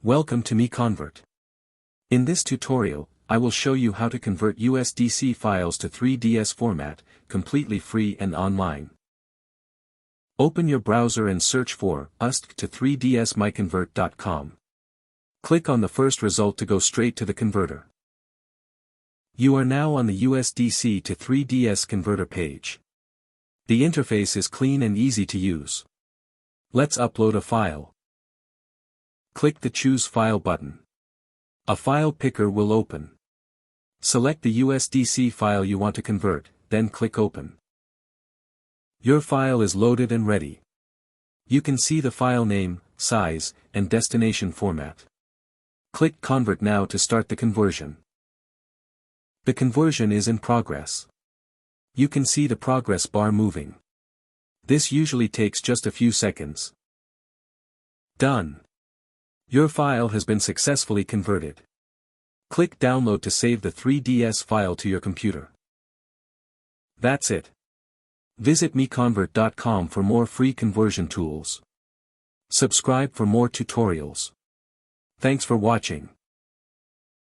Welcome to MiConvert. In this tutorial, I will show you how to convert USDC files to 3DS format, completely free and online. Open your browser and search for USDC to 3DS MiConvert.com. Click on the first result to go straight to the converter. You are now on the USDC to 3DS converter page. The interface is clean and easy to use. Let's upload a file. Click the Choose File button. A file picker will open. Select the USDC file you want to convert, then click Open. Your file is loaded and ready. You can see the file name, size, and destination format. Click Convert now to start the conversion. The conversion is in progress. You can see the progress bar moving. This usually takes just a few seconds. Done. Your file has been successfully converted. Click Download to save the 3DS file to your computer. That's it. Visit MiConvert.com for more free conversion tools. Subscribe for more tutorials. Thanks for watching.